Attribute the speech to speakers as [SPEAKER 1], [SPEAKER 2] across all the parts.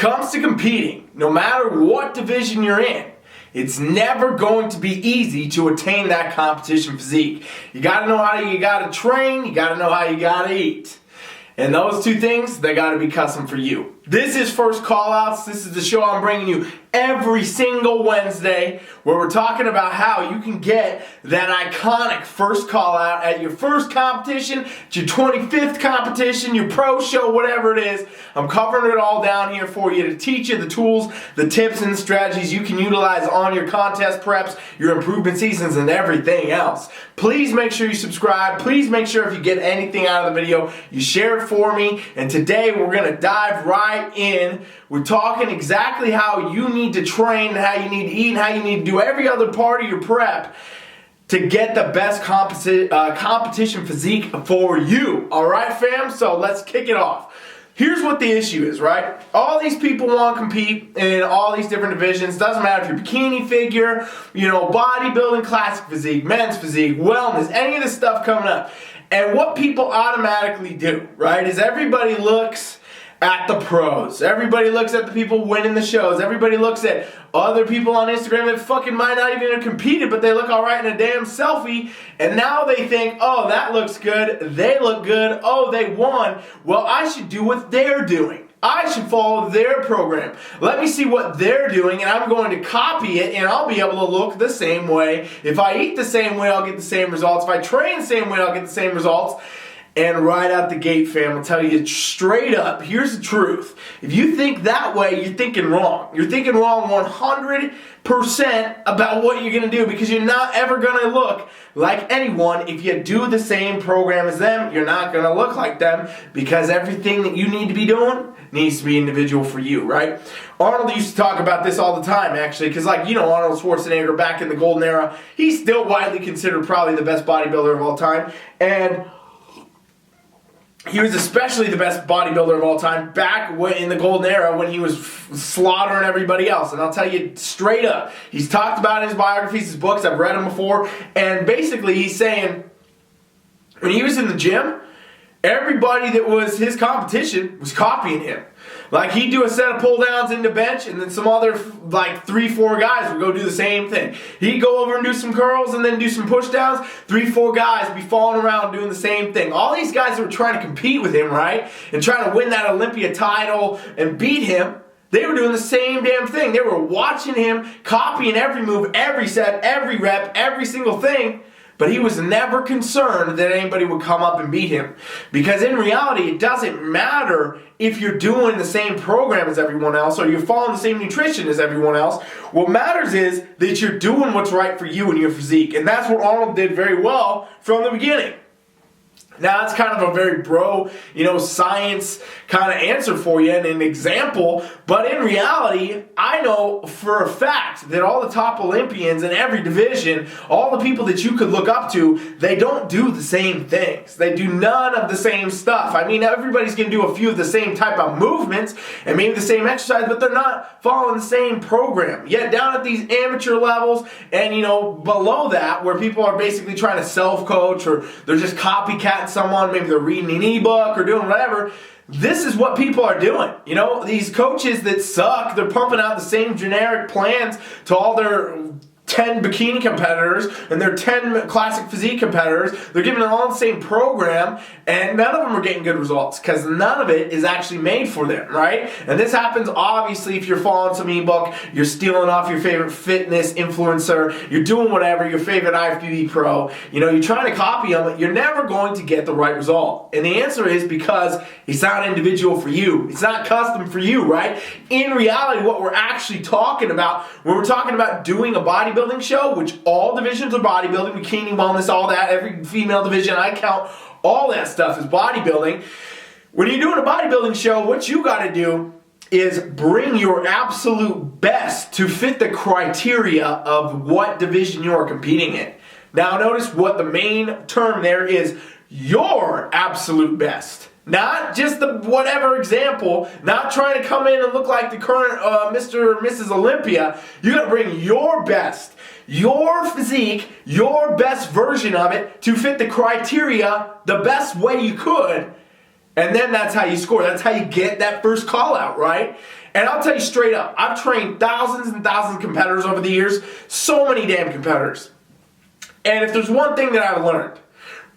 [SPEAKER 1] comes to competing, no matter what division you're in, it's never going to be easy to attain that competition physique. You gotta know how you gotta train, you gotta know how you gotta eat. And those two things, they gotta be custom for you. This is First Callouts. This is the show I'm bringing you every single Wednesday where we're talking about how you can get that iconic first call out at your first competition, at your 25th competition, your pro show, whatever it is. I'm covering it all down here for you to teach you the tools, the tips, and the strategies you can utilize on your contest preps, your improvement seasons, and everything else. Please make sure you subscribe. Please make sure if you get anything out of the video, you share it for me. And today we're going to dive right in. We're talking exactly how you need to train, how you need to eat, and how you need to do every other part of your prep to get the best competition physique for you. All right, fam? So let's kick it off. Here's what the issue is, right? All these people want to compete in all these different divisions. Doesn't matter if you're bikini figure, bodybuilding, classic physique, men's physique, wellness, any of this stuff coming up. And what people automatically do, right, is everybody looks at the pros. Everybody looks at the people winning the shows. Everybody looks at other people on Instagram that fucking might not even have competed, but they look all right in a damn selfie, and now they think, oh, that looks good, they look good, oh, they won, well, I should do what they're doing. I should follow their program. Let me see what they're doing, and I'm going to copy it, and I'll be able to look the same way. If I eat the same way, I'll get the same results. If I train the same way, I'll get the same results. And right out the gate, fam, I'll tell you straight up, here's the truth. If you think that way, you're thinking wrong. You're thinking wrong 100% about what you're going to do, because you're not ever going to look like anyone. If you do the same program as them, you're not going to look like them, because everything that you need to be doing needs to be individual for you, right? Arnold used to talk about this all the time, actually, because Arnold Schwarzenegger back in the golden era, he's still widely considered probably the best bodybuilder of all time, and he was especially the best bodybuilder of all time back in the golden era when he was slaughtering everybody else. And I'll tell you straight up, he's talked about in his biographies, his books, I've read them before, and basically he's saying when he was in the gym, everybody that was his competition was copying him. Like, he'd do a set of pull-downs into bench, and then some other, 3-4 guys would go do the same thing. He'd go over and do some curls and then do some push-downs. 3-4 guys would be falling around doing the same thing. All these guys that were trying to compete with him, right, and trying to win that Olympia title and beat him, they were doing the same damn thing. They were watching him, copying every move, every set, every rep, every single thing. But he was never concerned that anybody would come up and beat him. Because in reality, it doesn't matter if you're doing the same program as everyone else or you're following the same nutrition as everyone else. What matters is that you're doing what's right for you and your physique. And that's what Arnold did very well from the beginning. Now, that's kind of a very science kind of answer for you and an example, but in reality, I know for a fact that all the top Olympians in every division, all the people that you could look up to, they don't do the same things. They do none of the same stuff. I mean, everybody's going to do a few of the same type of movements and maybe the same exercise, but they're not following the same program. Yet down at these amateur levels and, below that, where people are basically trying to self-coach or they're just copycatting someone, maybe they're reading an ebook or doing whatever. This is what people are doing. These coaches that suck, they're pumping out the same generic plans to all their 10 bikini competitors and their 10 classic physique competitors. They're giving them all the same program, and none of them are getting good results because none of it is actually made for them, right? And this happens obviously if you're following some ebook, you're stealing off your favorite fitness influencer, you're doing whatever, your favorite IFBB pro, you're trying to copy them, you're never going to get the right result. And the answer is because it's not individual for you. It's not custom for you, right? In reality, what we're actually talking about, when we're talking about doing a bodybuilding show, which all divisions are bodybuilding, bikini, wellness, all that, every female division, I count all that stuff as bodybuilding. When you're doing a bodybuilding show, what you got to do is bring your absolute best to fit the criteria of what division you are competing in. Now notice what the main term there is, your absolute best. Not just the whatever example, not trying to come in and look like the current Mr. or Mrs. Olympia. You got to bring your best, your physique, your best version of it to fit the criteria the best way you could. And then that's how you score. That's how you get that first call out, right? And I'll tell you straight up, I've trained thousands and thousands of competitors over the years, so many damn competitors. And if there's one thing that I've learned,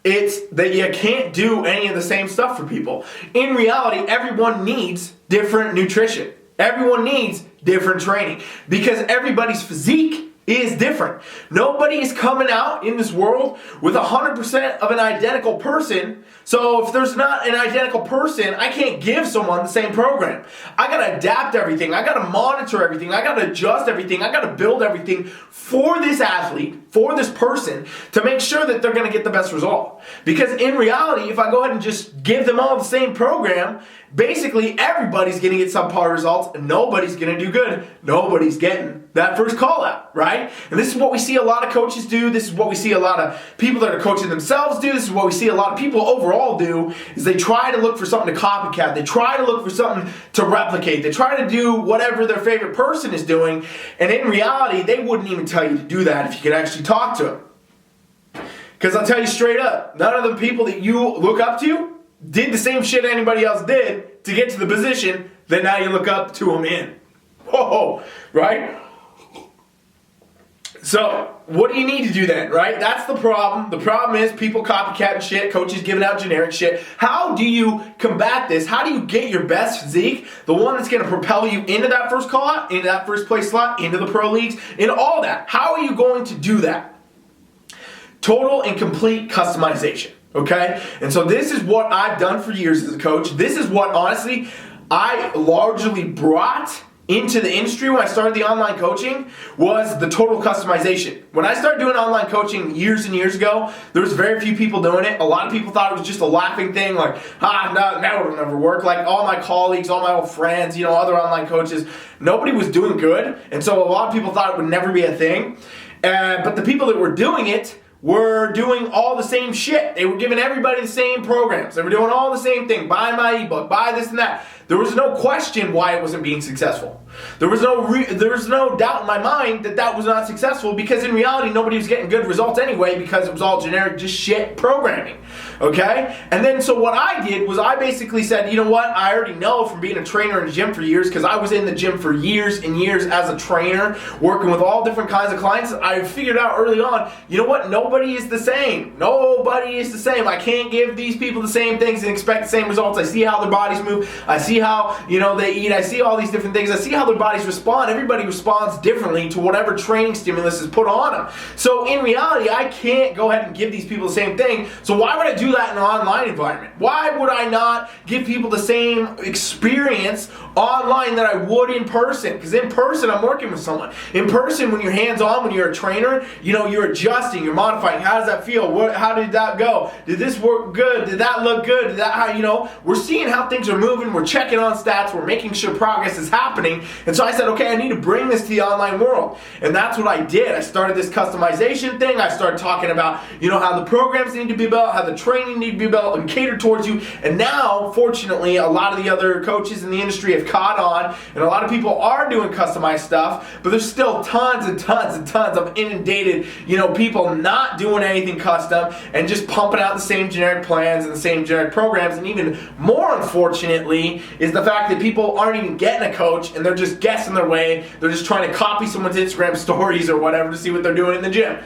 [SPEAKER 1] it's that you can't do any of the same stuff for people. In reality, everyone needs different nutrition. Everyone needs different training because everybody's physique is different. Nobody is coming out in this world with 100% of an identical person. So if there's not an identical person, I can't give someone the same program. I gotta adapt everything. I gotta monitor everything. I gotta adjust everything. I gotta build everything for this athlete, for this person, to make sure that they're gonna get the best result. Because in reality, if I go ahead and just give them all the same program, basically everybody's gonna get subpar results and nobody's gonna do good. Nobody's getting that first call out, right? And this is what we see a lot of coaches do. This is what we see a lot of people that are coaching themselves do. This is what we see a lot of people overall do, is they try to look for something to copycat. They try to look for something to replicate. They try to do whatever their favorite person is doing, and in reality, they wouldn't even tell you to do that if you could actually talk to them. Because I'll tell you straight up, none of the people that you look up to did the same shit anybody else did to get to the position that now you look up to them in. Whoa, right? So, what do you need to do then, right? That's the problem. The problem is people copycatting shit, coaches giving out generic shit. How do you combat this? How do you get your best physique, the one that's going to propel you into that first call out, into that first place slot, into the pro leagues, into all that? How are you going to do that? Total and complete customization, okay? And so this is what I've done for years as a coach. This is what, honestly, I largely brought into the industry when I started the online coaching, was the total customization. When I started doing online coaching years and years ago, there was very few people doing it. A lot of people thought it was just a laughing thing, like, no, that would never work. Like all my colleagues, all my old friends, other online coaches, nobody was doing good. And so a lot of people thought it would never be a thing. But the people that were doing it were doing all the same shit. They were giving everybody the same programs. They were doing all the same thing. Buy my ebook, buy this and that. There was no question why it wasn't being successful. There was no doubt in my mind that that was not successful, because in reality nobody was getting good results anyway, because it was all generic, just shit programming. Okay? And then so what I did was I basically said, you know what? I already know from being a trainer in a gym for years, because I was in the gym for years and years as a trainer, working with all different kinds of clients. I figured out early on, you know what? Nobody is the same. Nobody is the same. I can't give these people the same things and expect the same results. I see how their bodies move. I see how, they eat. I see all these different things. I see how their bodies respond. Everybody responds differently to whatever training stimulus is put on them. So in reality, I can't go ahead and give these people the same thing. So why would I do that in an online environment? Why would I not give people the same experience online that I would in person? Because in person, I'm working with someone. In person, when you're hands-on, when you're a trainer, you're adjusting, you're modifying. How does that feel? How did that go? Did this work good? Did that look good? Did that, we're seeing how things are moving. We're checking on stats. We're making sure progress is happening. And so I said, okay, I need to bring this to the online world. And that's what I did. I started this customization thing. I started talking about, how the programs need to be built, how the training need to be built and catered towards you. And now, fortunately, a lot of the other coaches in the industry have caught on, and a lot of people are doing customized stuff, but there's still tons and tons and tons of inundated, people not doing anything custom and just pumping out the same generic plans and the same generic programs. And even more unfortunately is the fact that people aren't even getting a coach and they're just guessing their way. They're just trying to copy someone's Instagram stories or whatever to see what they're doing in the gym.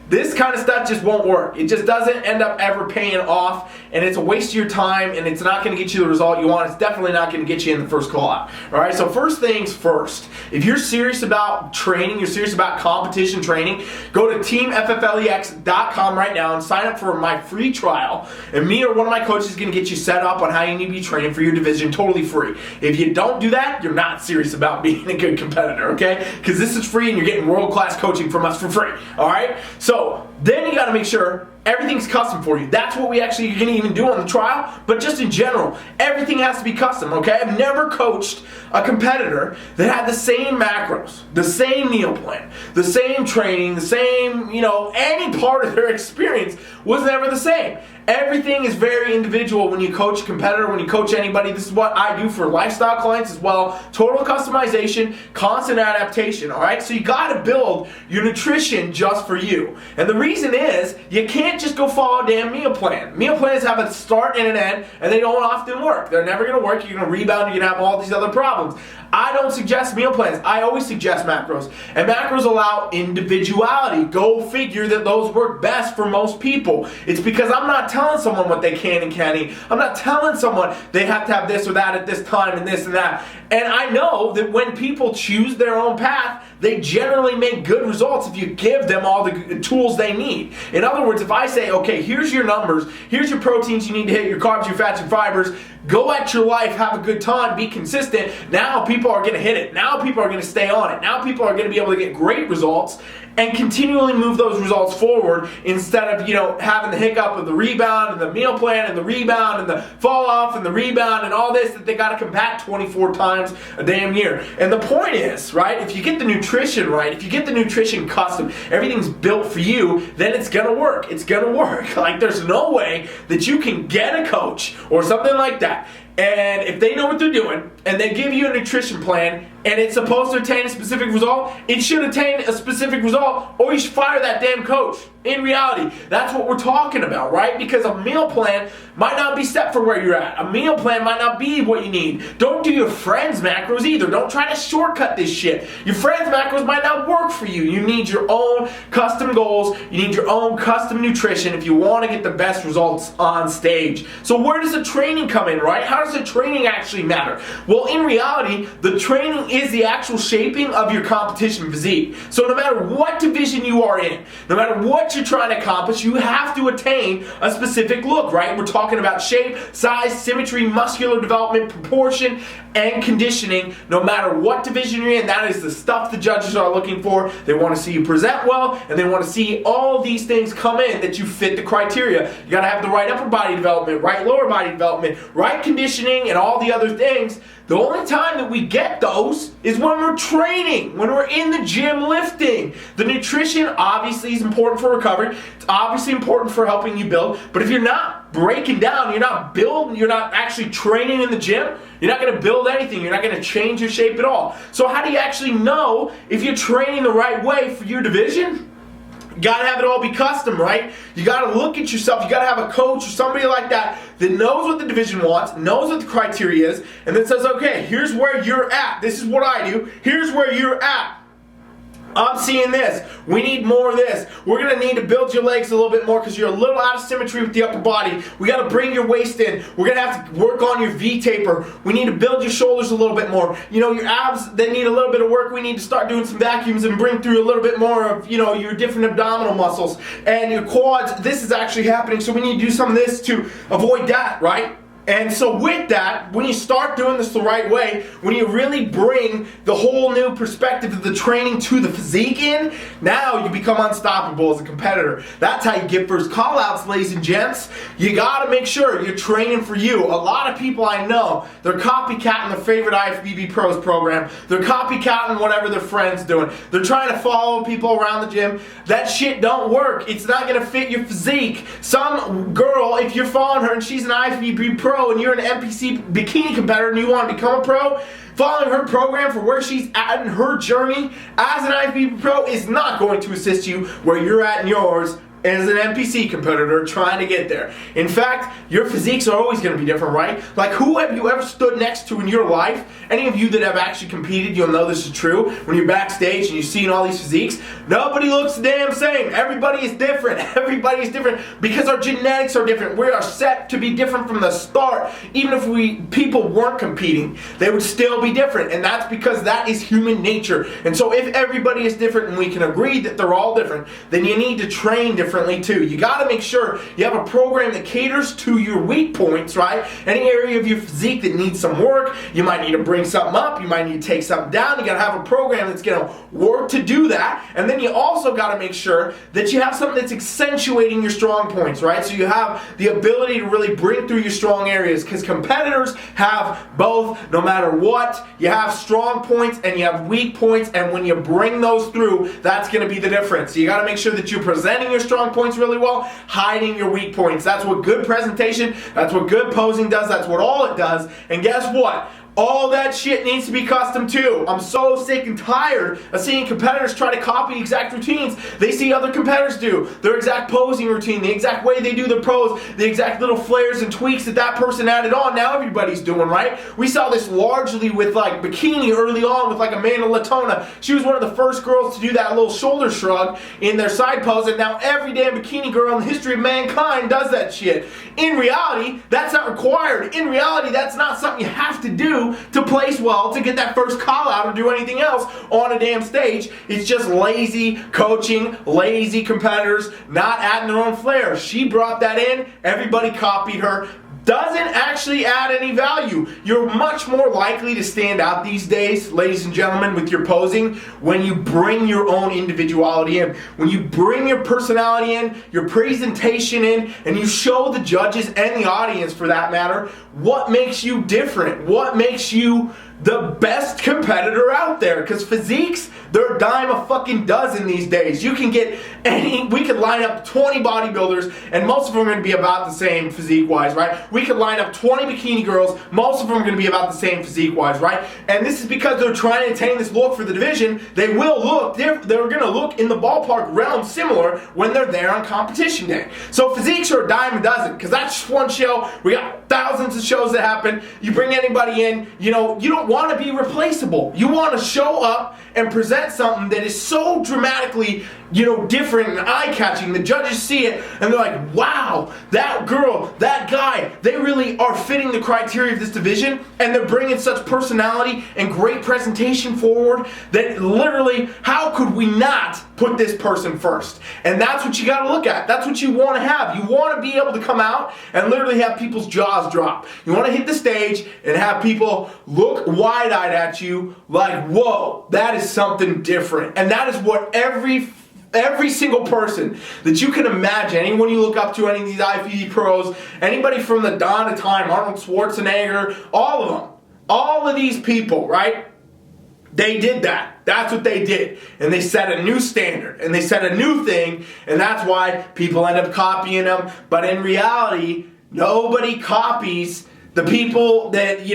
[SPEAKER 1] This kind of stuff just won't work. It just doesn't end up ever paying off, and it's a waste of your time, and it's not going to get you the result you want. It's definitely not going to get you in the first call out. All right, so first things first. If you're serious about training, you're serious about competition training, go to TeamFFLEX.com right now and sign up for my free trial, and me or one of my coaches is going to get you set up on how you need to be training for your division totally free. If you don't do that, you're not serious about being a good competitor, okay? Because this is free and you're getting world-class coaching from us for free, all right? So then you got to make sure everything's custom for you. That's what we actually are going to even do on the trial, but just in general, everything has to be custom, okay? I've never coached a competitor that had the same macros, the same meal plan, the same training, the same, any part of their experience was never the same. Everything is very individual when you coach a competitor, when you coach anybody. This is what I do for lifestyle clients as well. Total customization, constant adaptation, all right? So you got to build your nutrition just for you. And the reason is you can't just go follow a damn meal plan. Meal plans have a start and an end, and they don't often work. They're never going to work. You're going to rebound. You're going to have all these other problems. I don't suggest meal plans. I always suggest macros. And macros allow individuality. Go figure that those work best for most people. It's because I'm not telling someone what they can and can't eat. I'm not telling someone they have to have this or that at this time and this and that. And I know that when people choose their own path, they generally make good results if you give them all the tools they need. In other words, if I say, okay, here's your numbers, here's your proteins you need to hit, your carbs, your fats, your fibers, go at your life, have a good time, be consistent, now people are going to hit it. Now people are going to stay on it. Now people are going to be able to get great results and continually move those results forward instead of, having the hiccup of the rebound and the meal plan and the rebound and the fall off and the rebound and all this that they got to combat 24 times a damn year. And the point is, right, if you get the nutrition right, if you get the nutrition custom, everything's built for you, then it's going to work. It's going to work. Like, there's no way that you can get a coach or something like that, and if they know what they're doing and they give you a nutrition plan and it's supposed to attain a specific result, it should attain a specific result, or you should fire that damn coach. In reality, that's what we're talking about, right? Because a meal plan might not be set for where you're at. A meal plan might not be what you need. Don't do your friends' macros either. Don't try to shortcut this shit. Your friends' macros might not work for you. You need your own custom goals. You need your own custom nutrition if you want to get the best results on stage. So where does the training come in, right? How does the training actually matter? Well, in reality, the training is the actual shaping of your competition physique. So no matter what division you are in, no matter what you're trying to accomplish, you have to attain a specific look, right? We're talking about shape, size, symmetry, muscular development, proportion, and conditioning. No matter what division you're in, that is the stuff the judges are looking for. They want to see you present well, and they want to see all these things come in that you fit the criteria. You got to have the right upper body development, right lower body development, right conditioning, and all the other things. The only time that we get those is when we're training, when we're in the gym lifting. The nutrition obviously is important for recovery. It's obviously important for helping you build. But if you're not breaking down, you're not building, you're not actually training in the gym, you're not going to build anything. You're not going to change your shape at all. So how do you actually know if you're training the right way for your division? You gotta have it all be custom, right? You gotta look at yourself. You gotta have a coach or somebody like that that knows what the division wants, knows what the criteria is, and then says, okay, here's where you're at. This is what I do. Here's where you're at. I'm seeing this. We need more of this. We're going to need to build your legs a little bit more because you're a little out of symmetry with the upper body. We got to bring your waist in. We're going to have to work on your V-taper. We need to build your shoulders a little bit more. Your abs, they need a little bit of work. We need to start doing some vacuums and bring through a little bit more of, your different abdominal muscles. And your quads, this is actually happening, so we need to do some of this to avoid that, right? And so with that, when you start doing this the right way, when you really bring the whole new perspective of the training to the physique in, now you become unstoppable as a competitor. That's how you get first call-outs, ladies and gents. You gotta make sure you're training for you. A lot of people I know, they're copycatting their favorite IFBB Pros program. They're copycatting whatever their friend's doing. They're trying to follow people around the gym. That shit don't work. It's not gonna fit your physique. Some girl, if you're following her and she's an IFBB Pro, and you're an NPC bikini competitor and you want to become a pro, following her program for where she's at in her journey as an IFBB Pro is not going to assist you where you're at in yours as an NPC competitor trying to get there. In fact, your physiques are always going to be different, right? Like, who have you ever stood next to in your life? Any of you that have actually competed, you'll know this is true. When you're backstage and you've seen all these physiques, nobody looks the damn same. Everybody is different. Everybody is different because our genetics are different. We are set to be different from the start. Even if people weren't competing, they would still be different. And that's because that is human nature. And so if everybody is different and we can agree that they're all different, then you need to train differently too. You got to make sure you have a program that caters to your weak points, right? Any area of your physique that needs some work, you might need to bring something up, you might need to take something down. You got to have a program that's going to work to do that. And then you also got to make sure that you have something that's accentuating your strong points, right? So you have the ability to really bring through your strong areas, because competitors have both. No matter what, you have strong points and you have weak points, and when you bring those through, that's going to be the difference. So you got to make sure that you're presenting your strong points really well, hiding your weak points. That's what good presentation, that's what good posing does, that's what all it does. And guess what? all that shit needs to be custom too. I'm so sick and tired of seeing competitors try to copy exact routines they see other competitors do. Their exact posing routine, the exact way they do their pose, the exact little flares and tweaks that person added on, now everybody's doing, right? We saw this largely with like bikini early on with like Amanda Latona. She was one of the first girls to do that little shoulder shrug in their side pose, and now every damn bikini girl in the history of mankind does that shit. In reality, that's not required. In reality, that's not something you have to do to place well, to get that first call out or do anything else on a damn stage. It's just lazy coaching, lazy competitors, not adding their own flair. She brought that in, everybody copied her. Doesn't actually add any value. You're much more likely to stand out these days, ladies and gentlemen, with your posing when you bring your own individuality in, when you bring your personality in, your presentation in, and you show the judges and the audience, for that matter, what makes you different, what makes you the best competitor out there. Because physiques, they're a dime a fucking dozen these days. You can get we could line up 20 bodybuilders, and most of them are going to be about the same physique-wise, right? We could line up 20 bikini girls, most of them are going to be about the same physique-wise, right? And this is because they're trying to attain this look for the division. They will look, they're going to look in the ballpark realm similar when they're there on competition day. So physiques are a dime a dozen, because that's just one show. We got thousands of shows that happen. You bring anybody in, you don't want to be replaceable. You want to show up and present something that is so dramatically, different and eye-catching. The judges see it and they're like, wow, that girl, that guy, they really are fitting the criteria of this division, and they're bringing such personality and great presentation forward that literally, how could we not put this person first? And that's what you got to look at. That's what you want to have. You want to be able to come out and literally have people's jaws drop. You want to hit the stage and have people look wide-eyed at you like, whoa, that is something different. And that is what every single person that you can imagine, anyone you look up to, any of these IFBB pros, anybody from the dawn of time, Arnold Schwarzenegger, all of them, all of these people, right? They did that. That's what they did. And they set a new standard. And they set a new thing. And that's why people end up copying them. But in reality, nobody copies the people that,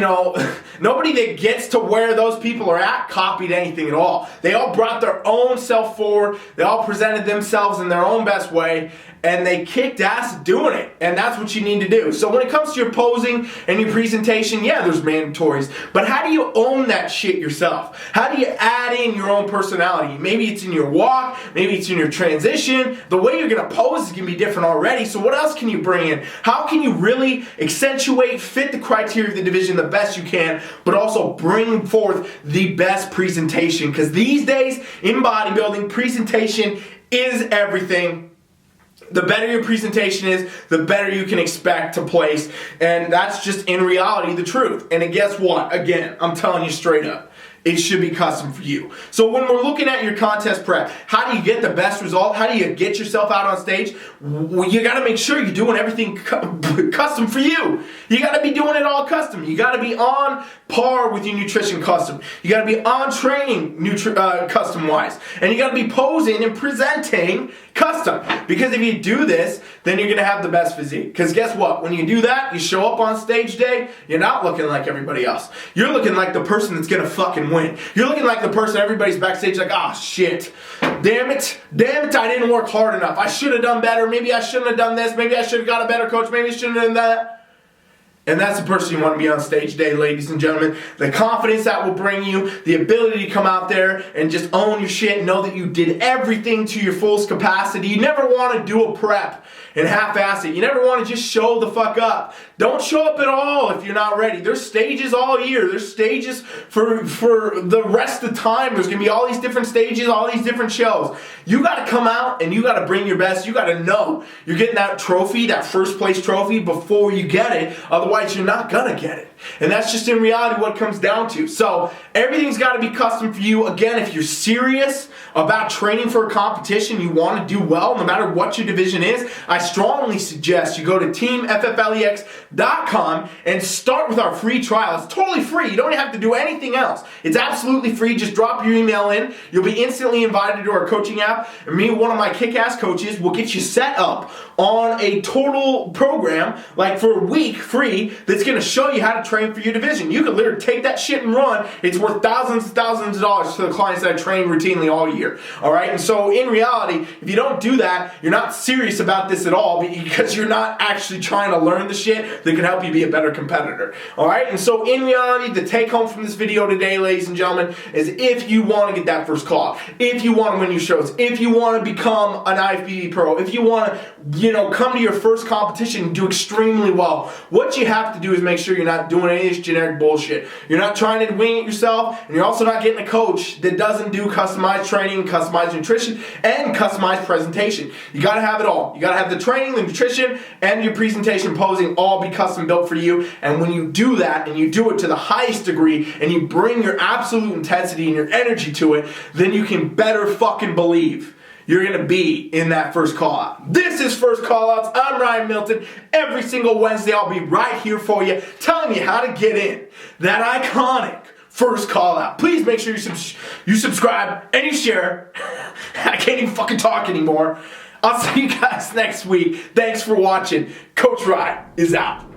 [SPEAKER 1] nobody that gets to where those people are at copied anything at all. They all brought their own self forward. They all presented themselves in their own best way. And they kicked ass doing it. And that's what you need to do. So when it comes to your posing and your presentation, yeah, there's mandatories. But how do you own that shit yourself? How do you add in your own personality? Maybe it's in your walk. Maybe it's in your transition. The way you're going to pose is going to be different already. So what else can you bring in? How can you really accentuate, fit the criteria of the division the best you can, but also bring forth the best presentation? Because these days in bodybuilding, presentation is everything. The better your presentation is, the better you can expect to place. And that's just in reality the truth. And guess what? Again, I'm telling you straight up, it should be custom for you. So when we're looking at your contest prep, how do you get the best result? How do you get yourself out on stage? Well, you got to make sure you're doing everything custom for you. You got to be doing it all custom. You got to be on par with your nutrition custom. You got to be on training custom wise. And you got to be posing and presenting custom. Because if you do this, then you're going to have the best physique. Because guess what? When you do that, you show up on stage day, you're not looking like everybody else. You're looking like the person that's going to fucking win. You're looking like the person everybody's backstage like, oh shit, damn it, I didn't work hard enough. I should have done better. Maybe I shouldn't have done this. Maybe I should have got a better coach. Maybe I shouldn't have done that. And that's the person you want to be on stage day, ladies and gentlemen. The confidence that will bring you, the ability to come out there and just own your shit, know that you did everything to your fullest capacity. You never want to do a prep and half-ass it. You never want to just show the fuck up. Don't show up at all if you're not ready. There's stages all year. There's stages for the rest of the time. There's going to be all these different stages, all these different shows. You got to come out and you got to bring your best. You got to know you're getting that trophy, that first place trophy, before you get it. Otherwise, you're not going to get it. And that's just in reality what it comes down to. So everything's got to be custom for you. Again, if you're serious about training for a competition, you want to do well, no matter what your division is, I strongly suggest you go to TeamFFLEX.com and start with our free trial. It's totally free. You don't have to do anything else. It's absolutely free. Just drop your email in. You'll be instantly invited to our coaching app. And me, one of my kick-ass coaches, will get you set up on a total program, like for a week free, community that's going to show you how to train for your division. You can literally take that shit and run. It's worth thousands and thousands of dollars to the clients that I train routinely all year. All right? And so in reality, if you don't do that, you're not serious about this at all because you're not actually trying to learn the shit that can help you be a better competitor. All right? And so in reality, the take home from this video today, ladies and gentlemen, is if you want to get that first call, if you want to win your shows, if you want to become an IFBB pro, if you want to, come to your first competition and do extremely well, what you have to do is make sure you're not doing any of this generic bullshit. You're not trying to wing it yourself, and you're also not getting a coach that doesn't do customized training, customized nutrition, and customized presentation. You got to have it all. You got to have the training, the nutrition, and your presentation posing all be custom built for you. And when you do that, and you do it to the highest degree, and you bring your absolute intensity and your energy to it, then you can better fucking believe you're going to be in that first call out. This is First Callouts. I'm Ryan Milton. Every single Wednesday, I'll be right here for you, telling you how to get in that iconic first call out. Please make sure you subscribe and you share. I can't even fucking talk anymore. I'll see you guys next week. Thanks for watching. Coach Ryan is out.